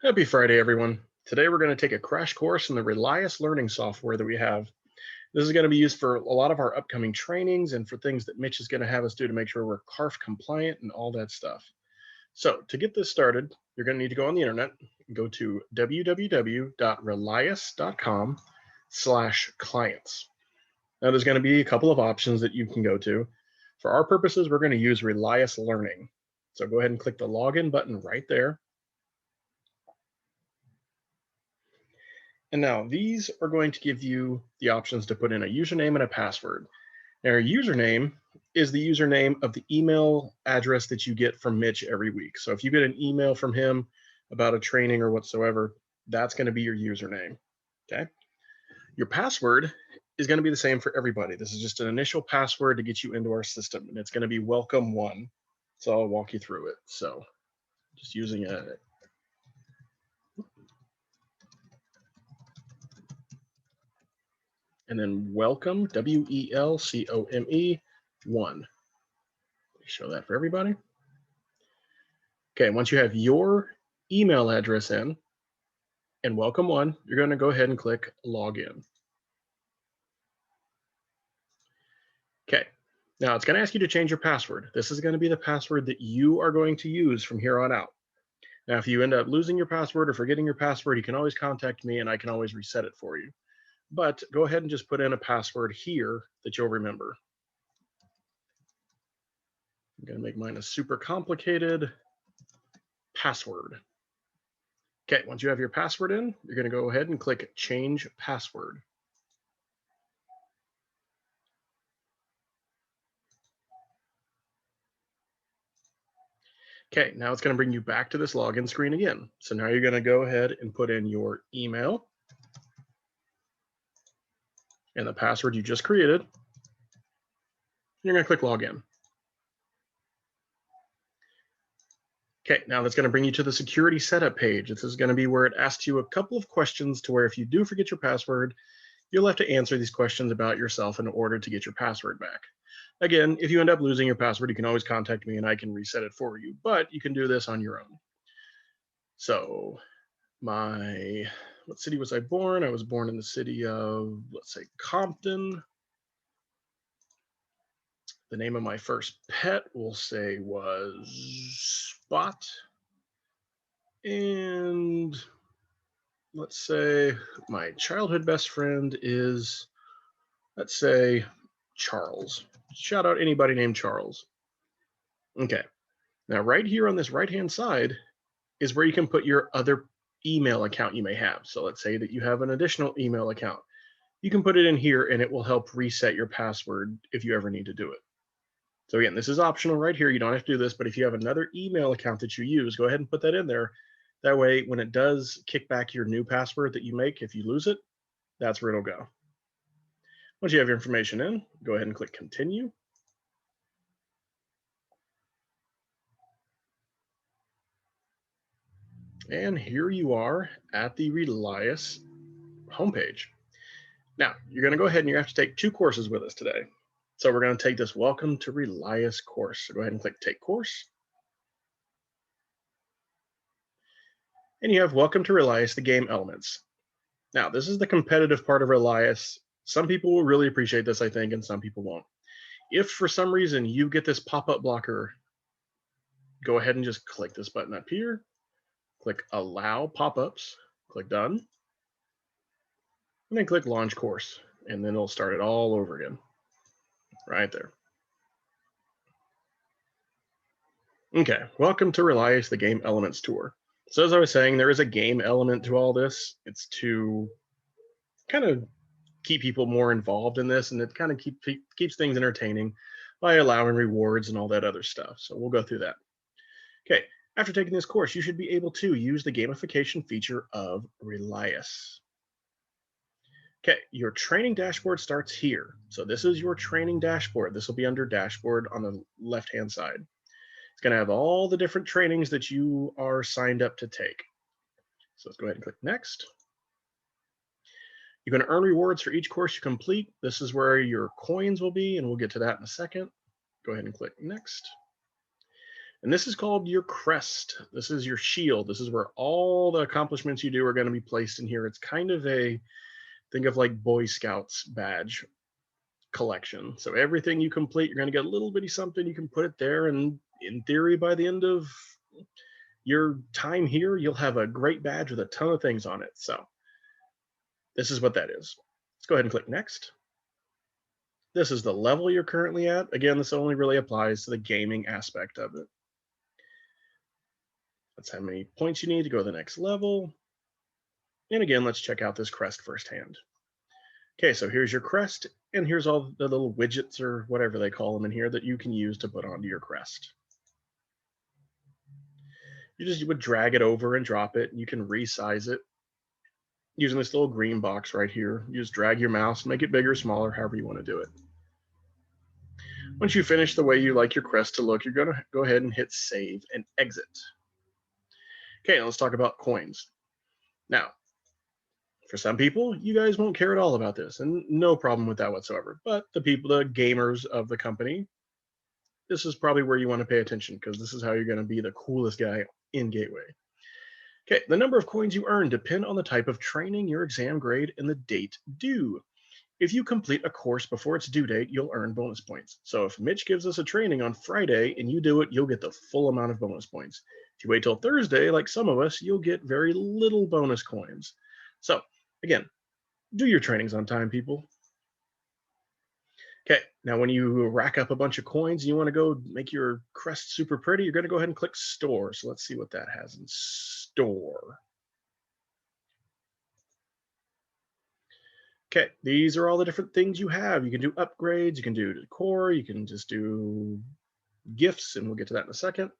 Happy Friday, everyone. Today we're going to take a crash course in the Relias learning software that we have. This is going to be used for a lot of our upcoming trainings and for things that Mitch is going to have us do to make sure we're CARF compliant and all that stuff. So to get this started, you're going to need to go on the internet and go to www.relias.com/clients. Now there's going to be a couple of options that you can go to. For our purposes, we're going to use Relias Learning. So go ahead and click the login button right there. And now these are going to give you the options to put in a username and a password. Now, your username is the username of the email address that you get from Mitch every week. So if you get an email from him about a training or whatsoever, that's going to be your username. Okay. Your password is going to be the same for everybody. This is just an initial password to get you into our system, and it's going to be welcome1. So I'll walk you through it. So just using a and then welcome, WELCOME 1. Show that for everybody. Okay, once you have your email address in and welcome1, you're going to go ahead and click login. Okay, now it's going to ask you to change your password. This is going to be the password that you are going to use from here on out. Now, if you end up losing your password or forgetting your password, you can always contact me and I can always reset it for you. But go ahead and just put in a password here that you'll remember. I'm going to make mine a super complicated password. Okay, once you have your password in, you're going to go ahead and click change password. Okay, now it's going to bring you back to this login screen again. So now you're going to go ahead and put in your email and the password you just created. You're going to click login. Okay, now that's going to bring you to the security setup page. This is going to be where it asks you a couple of questions to where if you do forget your password, you'll have to answer these questions about yourself in order to get your password back. Again, if you end up losing your password, you can always contact me and I can reset it for you, but you can do this on your own. So what city was I born? I was born in the city of, let's say, Compton. The name of my first pet, we'll say, was Spot. And let's say my childhood best friend is, let's say, Charles. Shout out anybody named Charles. Okay. Now, right here on this right-hand side is where you can put your other email account you may have. So let's say that you have an additional email account. You can put it in here and it will help reset your password if you ever need to do it. So again, this is optional right here. You don't have to do this, but if you have another email account that you use, go ahead and put that in there. That way, when it does kick back your new password that you make, if you lose it, that's where it'll go. Once you have your information in, go ahead and click continue. And here you are at the Relias homepage. Now, you're going to go ahead and you have to take 2 courses with us today. So we're going to take this Welcome to Relias course. So go ahead and click Take Course. And you have Welcome to Relias, the game elements. Now, this is the competitive part of Relias. Some people will really appreciate this, I think, and some people won't. If for some reason you get this pop-up blocker, go ahead and just click this button up here. Click Allow Pop-ups. Click Done. And then click Launch Course. And then it'll start it all over again. Right there. Okay, welcome to Relias, the Game Elements Tour. So as I was saying, there is a game element to all this. It's to kind of keep people more involved in this, and it kind of keeps things entertaining by allowing rewards and all that other stuff. So we'll go through that. Okay, after taking this course, you should be able to use the gamification feature of Relias. Okay, your training dashboard starts here. So this is your training dashboard. This will be under dashboard on the left-hand side. It's going to have all the different trainings that you are signed up to take. So let's go ahead and click next. You're going to earn rewards for each course you complete. This is where your coins will be, and we'll get to that in a second. Go ahead and click next. And this is called your crest. This is your shield. This is where all the accomplishments you do are going to be placed in here. It's kind of a, think of like Boy Scouts badge collection. So everything you complete, you're going to get a little bitty something. You can put it there. And in theory, by the end of your time here, you'll have a great badge with a ton of things on it. So this is what that is. Let's go ahead and click next. This is the level you're currently at. Again, this only really applies to the gaming aspect of it. That's how many points you need to go to the next level. And again, let's check out this crest firsthand. Okay, so here's your crest, and here's all the little widgets or whatever they call them in here that you can use to put onto your crest. You would drag it over and drop it. You can resize it using this little green box right here. You just drag your mouse, make it bigger, smaller, however you want to do it. Once you finish the way you like your crest to look, you're going to go ahead and hit save and exit. Okay, now let's talk about coins. Now, for some people, you guys won't care at all about this, and no problem with that whatsoever. But the people, the gamers of the company, this is probably where you want to pay attention, because this is how you're going to be the coolest guy in Gateway. Okay, the number of coins you earn depend on the type of training, your exam grade, and the date due. If you complete a course before its due date, you'll earn bonus points. So if Mitch gives us a training on Friday and you do it, you'll get the full amount of bonus points. If you wait till Thursday, like some of us, you'll get very little bonus coins. So again, do your trainings on time, people. Okay, now when you rack up a bunch of coins and you want to go make your crest super pretty, you're going to go ahead and click store. So let's see what that has in store. Okay, these are all the different things you have. You can do upgrades, you can do decor, you can just do gifts, and we'll get to that in a second.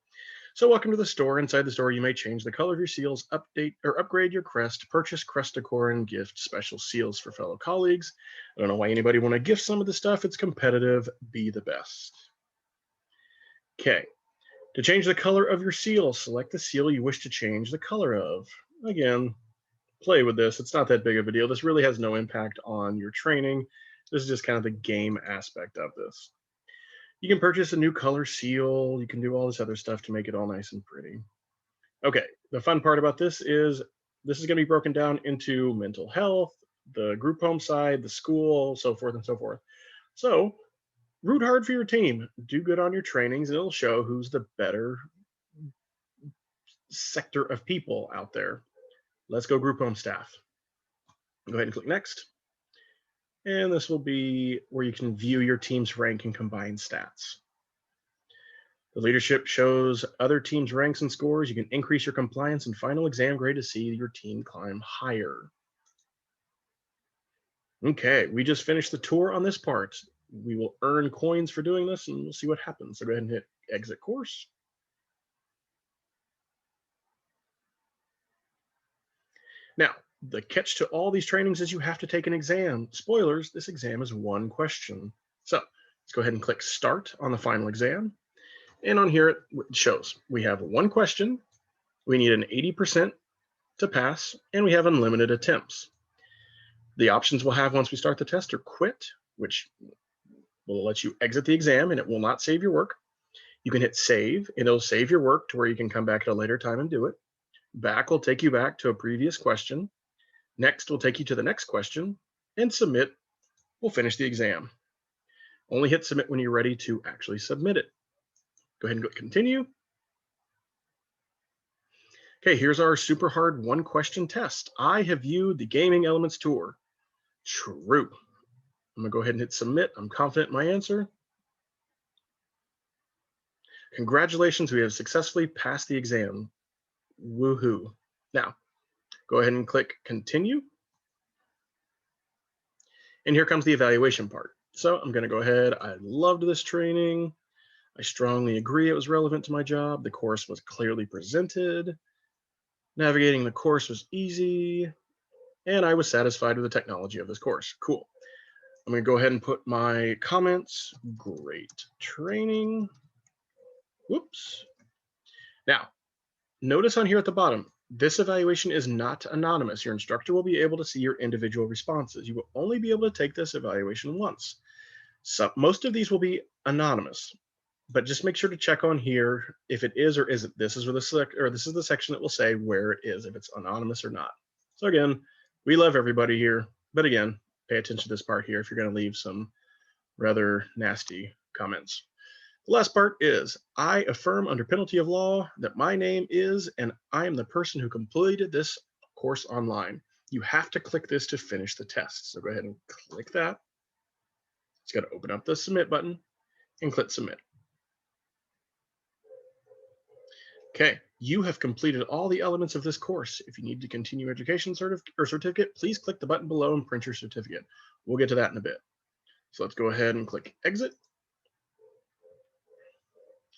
So welcome to the store. Inside the store, you may change the color of your seals, update or upgrade your crest, purchase crest decor, and gift special seals for fellow colleagues. I don't know why anybody want to gift some of the stuff. It's competitive. Be the best. Okay, to change the color of your seal, select the seal you wish to change the color of. Again, play with this. It's not that big of a deal. This really has no impact on your training. This is just kind of the game aspect of this. You can purchase a new color seal. You can do all this other stuff to make it all nice and pretty. Okay, the fun part about this is going to be broken down into mental health, the group home side, the school, so forth and so forth. So root hard for your team. Do good on your trainings, and it'll show who's the better sector of people out there. Let's go group home staff. Go ahead and click next. And this will be where you can view your team's rank and combine stats. The leadership shows other teams' ranks and scores. You can increase your compliance and final exam grade to see your team climb higher. Okay, we just finished the tour on this part. We will earn coins for doing this, and we'll see what happens. So go ahead and hit exit course. Now, the catch to all these trainings is you have to take an exam. Spoilers, this exam is one question. So let's go ahead and click start on the final exam. And on here, it shows we have one question, we need an 80% to pass, and we have unlimited attempts. The options we'll have once we start the test are quit, which will let you exit the exam and it will not save your work. You can hit save, and it'll save your work to where you can come back at a later time and do it. Back will take you back to a previous question. Next will take you to the next question, and submit will finish the exam. Only hit submit when you're ready to actually submit it. Go ahead and go continue. Okay, here's our super hard one question test. I have viewed the Gaming Elements tour. True. I'm gonna go ahead and hit submit. I'm confident in my answer. Congratulations, we have successfully passed the exam. Woohoo. Now, go ahead and click continue. And here comes the evaluation part. So I'm gonna go ahead. I loved this training. I strongly agree it was relevant to my job. The course was clearly presented. Navigating the course was easy. And I was satisfied with the technology of this course. Cool. I'm going to go ahead and put my comments. Great training. Whoops. Now, notice on here at the bottom, this evaluation is not anonymous. Your instructor will be able to see your individual responses. You will only be able to take this evaluation once. So most of these will be anonymous. but just make sure to check on here if it is or isn't. This is where this is the section that will say where it is, if it's anonymous or not. So again, we love everybody here, but again, pay attention to this part here if you're going to leave some rather nasty comments. The last part is, I affirm under penalty of law that my name is, and I am the person who completed this course online. You have to click this to finish the test. So go ahead and click that. It's going to open up the submit button and click submit. Okay, you have completed all the elements of this course. If you need to continue education certificate, please click the button below and print your certificate. We'll get to that in a bit. So let's go ahead and click exit.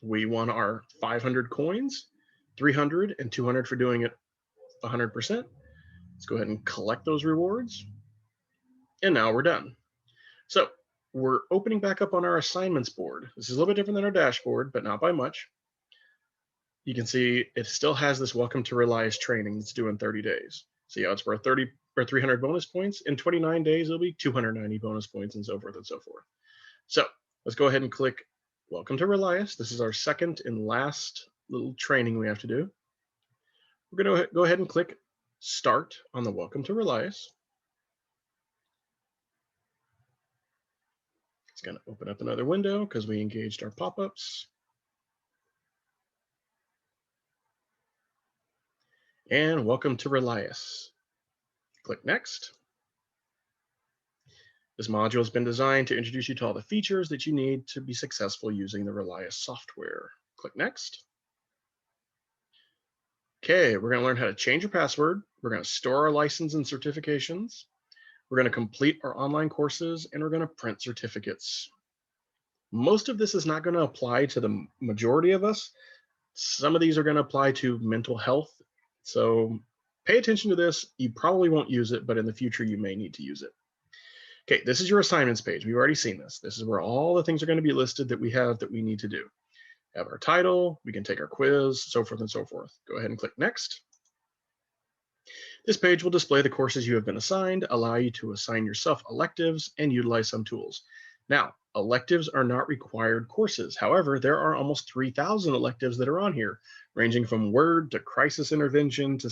We won our 500 coins, 300 and 200 for doing it 100%. Let's go ahead and collect those rewards. And now we're done. So we're opening back up on our assignments board. This is a little bit different than our dashboard, but not by much. You can see it still has this welcome to Relias training that's due in 30 days. See how it's worth 30 or 300 bonus points. In 29 days, it'll be 290 bonus points and so forth and so forth. So let's go ahead and click welcome to Relias. This is our second and last little training we have to do. We're going to go ahead and click start on the welcome to Relias. It's going to open up another window because we engaged our pop-ups. And welcome to Relias. Click next. This module has been designed to introduce you to all the features that you need to be successful using the Relias software. Click next. Okay, we're going to learn how to change your password. We're going to store our license and certifications. We're going to complete our online courses, and we're going to print certificates. Most of this is not going to apply to the majority of us. Some of these are going to apply to mental health. So pay attention to this. You probably won't use it, but in the future, you may need to use it. Okay, this is your assignments page. We've already seen this. This is where all the things are going to be listed that we have that we need to do. Have our title, we can take our quiz, so forth and so forth. Go ahead and click next. This page will display the courses you have been assigned, allow you to assign yourself electives, and utilize some tools. Now, electives are not required courses. However, there are almost 3,000 electives that are on here, ranging from Word to crisis intervention to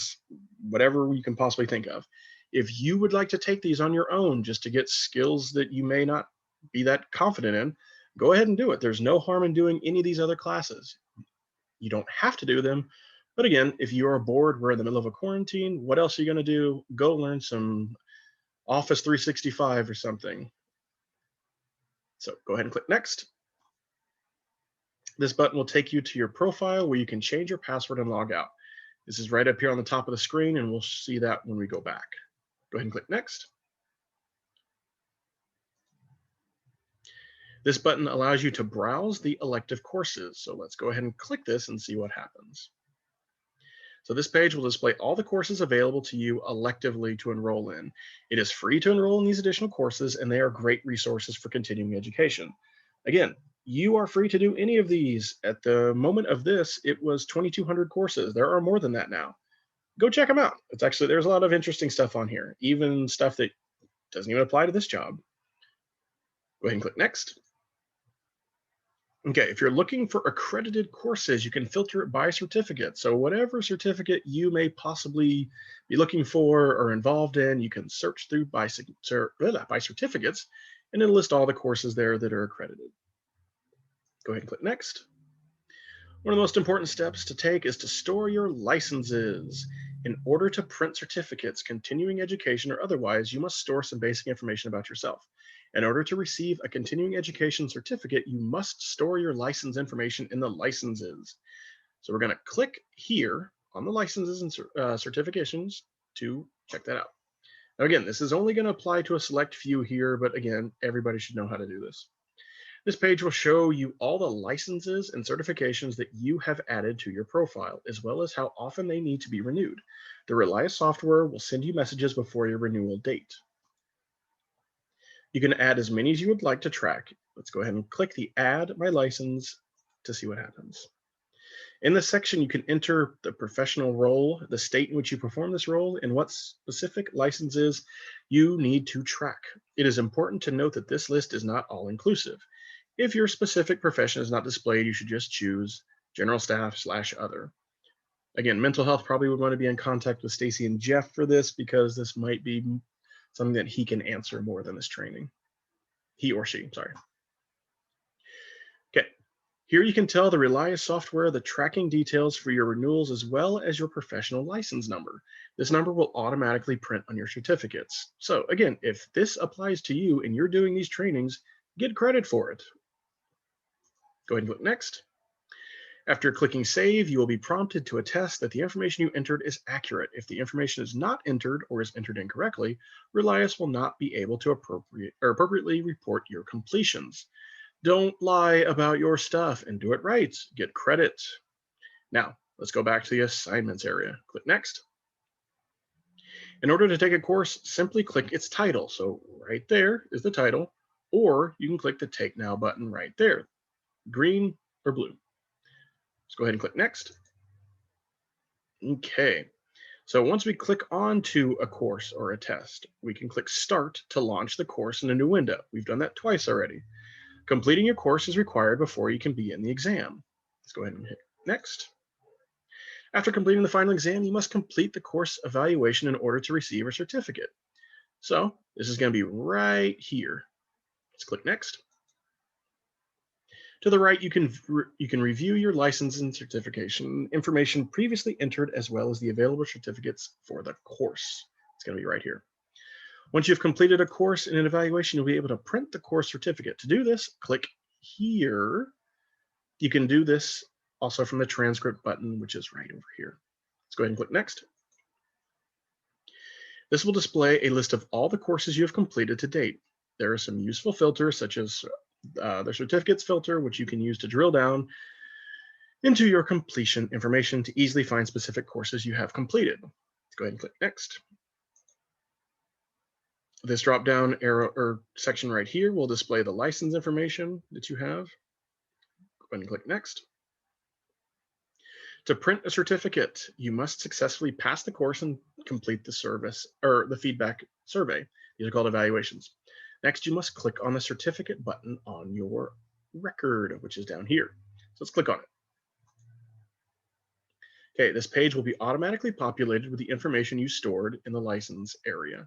whatever you can possibly think of. If you would like to take these on your own just to get skills that you may not be that confident in, go ahead and do it. There's no harm in doing any of these other classes. You don't have to do them. But again, if you are bored, we're in the middle of a quarantine, what else are you going to do? Go learn some Office 365 or something. So go ahead and click next. This button will take you to your profile where you can change your password and log out. This is right up here on the top of the screen, and we'll see that when we go back. Go ahead and click next. This button allows you to browse the elective courses. So let's go ahead and click this and see what happens. So this page will display all the courses available to you electively to enroll in. It is free to enroll in these additional courses, and they are great resources for continuing education. Again, you are free to do any of these. At the moment of this, it was 2,200 courses. There are more than that now. Go check them out. There's a lot of interesting stuff on here, even stuff that doesn't even apply to this job. Go ahead and click next. Okay, if you're looking for accredited courses, you can filter it by certificate. So whatever certificate you may possibly be looking for or involved in, you can search through by certificates, and it'll list all the courses there that are accredited. Go ahead and click next. One of the most important steps to take is to store your licenses. In order to print certificates, continuing education or otherwise, you must store some basic information about yourself. In order to receive a continuing education certificate, you must store your license information in the licenses. So we're going to click here on the licenses and certifications to check that out. Now again, this is only going to apply to a select few here, but again, everybody should know how to do this. This page will show you all the licenses and certifications that you have added to your profile, as well as how often they need to be renewed. The Relias software will send you messages before your renewal date. You can add as many as you would like to track. Let's go ahead and click the Add My License to see what happens. In this section, you can enter the professional role, the state in which you perform this role, and what specific licenses you need to track. It is important to note that this list is not all-inclusive. If your specific profession is not displayed, you should just choose general staff/other. Again, mental health probably would want to be in contact with Stacy and Jeff for this because this might be something that he can answer more than this training. He or she, sorry. Okay, here you can tell the Relias software the tracking details for your renewals as well as your professional license number. This number will automatically print on your certificates. So again, if this applies to you and you're doing these trainings, get credit for it. Go ahead and click next. After clicking save, you will be prompted to attest that the information you entered is accurate. If the information is not entered or is entered incorrectly, Relias will not be able to appropriately report your completions. Don't lie about your stuff and do it right. Get credit. Now, let's go back to the assignments area. Click next. In order to take a course, simply click its title. So right there is the title, or you can click the Take Now button right there, green or blue. Let's go ahead and click next. Okay, so once we click onto a course or a test, we can click Start to launch the course in a new window. We've done that twice already. Completing your course is required before you can begin the exam. Let's go ahead and hit next. After completing the final exam, you must complete the course evaluation in order to receive a certificate. So this is going to be right here. Let's click next. To the right, you can review your license and certification information previously entered, as well as the available certificates for the course. It's going to be right here. Once you've completed a course and an evaluation, you'll be able to print the course certificate. To do this, click here. You can do this also from the transcript button, which is right over here. Let's go ahead and click next. This will display a list of all the courses you have completed to date. There are some useful filters, such as the certificates filter, which you can use to drill down into your completion information to easily find specific courses you have completed. Let's go ahead and click next. This drop down arrow or section right here will display the license information that you have. Go ahead and click next. To print a certificate, you must successfully pass the course and complete the service or the feedback survey. These are called evaluations. Next, you must click on the certificate button on your record, which is down here. So let's click on it. Okay, this page will be automatically populated with the information you stored in the license area.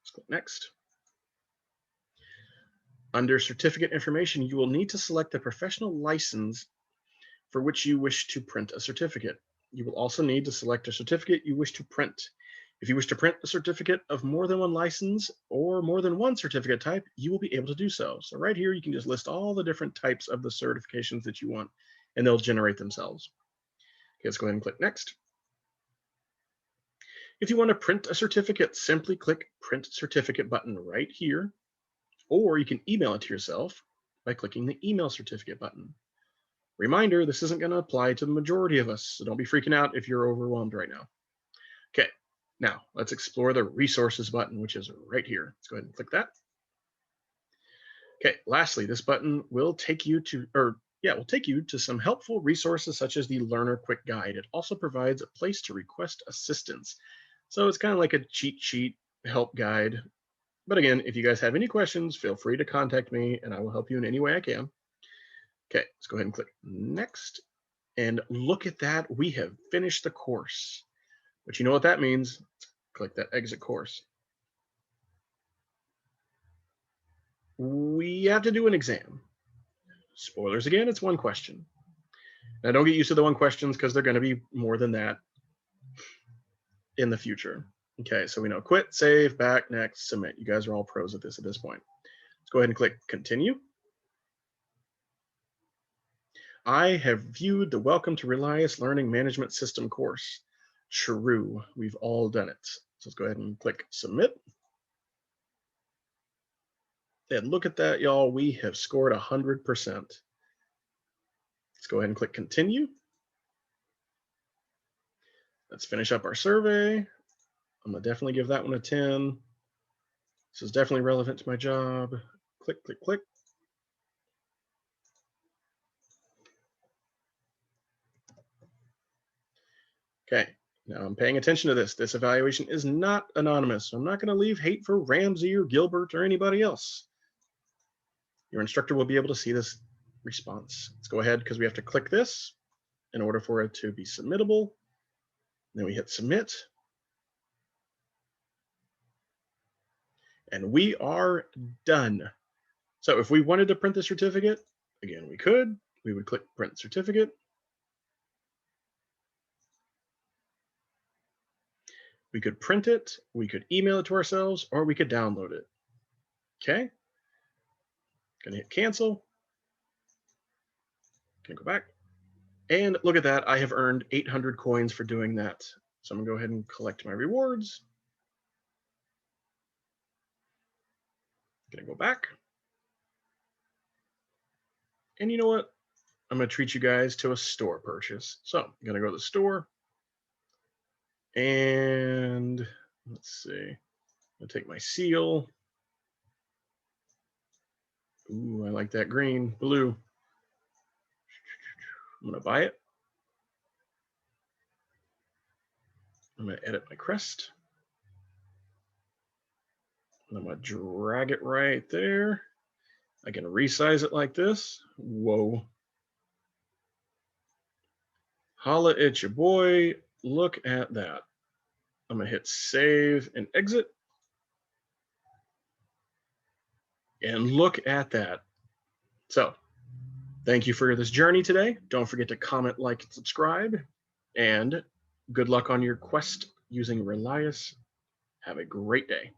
Let's click next. Under certificate information, you will need to select the professional license for which you wish to print a certificate. You will also need to select a certificate you wish to print. If you wish to print a certificate of more than one license or more than one certificate type, you will be able to do so. So right here, you can just list all the different types of the certifications that you want, and they'll generate themselves. Okay, let's go ahead and click next. If you want to print a certificate, simply click Print Certificate button right here, or you can email it to yourself by clicking the Email Certificate button. Reminder, this isn't going to apply to the majority of us, so don't be freaking out if you're overwhelmed right now. Okay, now let's explore the Resources button, which is right here. Let's go ahead and click that. Okay, lastly, this button will take you to some helpful resources such as the Learner Quick Guide. It also provides a place to request assistance. So it's kind of like a cheat sheet help guide. But again, if you guys have any questions, feel free to contact me and I will help you in any way I can. Okay, let's go ahead and click next. And look at that, we have finished the course. But you know what that means? Click that exit course. We have to do an exam. Spoilers again, it's one question. Now don't get used to the one questions because they're going to be more than that in the future. Okay, so we know quit, save, back, next, submit. You guys are all pros at this point. Let's go ahead and click continue. I have viewed the Welcome to Relias Learning Management System course. True, we've all done it. So let's go ahead and click submit. And look at that, y'all, we have scored 100%. Let's go ahead and click continue. Let's finish up our survey. I'm gonna definitely give that one a 10. This is definitely relevant to my job. Click, click, click. Okay, now I'm paying attention to this. This evaluation is not anonymous. So I'm not gonna leave hate for Ramsey or Gilbert or anybody else. Your instructor will be able to see this response. Let's go ahead because we have to click this in order for it to be submittable. Then we hit submit. And we are done. So if we wanted to print the certificate, again, we could. We would click print certificate. We could print it, we could email it to ourselves, or we could download it. Okay. Gonna hit cancel. Gonna go back. And look at that, I have earned 800 coins for doing that. So I'm gonna go ahead and collect my rewards. Gonna go back. And you know what? I'm gonna treat you guys to a store purchase. So I'm gonna go to the store. And let's see. I'm gonna take my seal. Ooh, I like that green, blue. I'm gonna buy it. I'm gonna edit my crest. And I'm gonna drag it right there. I can resize it like this. Whoa. Holla at your boy. Look at that. I'm gonna hit save and exit. And look at that. So thank you for this journey today. Don't forget to comment, like, and subscribe. And good luck on your quest using Relias. Have a great day.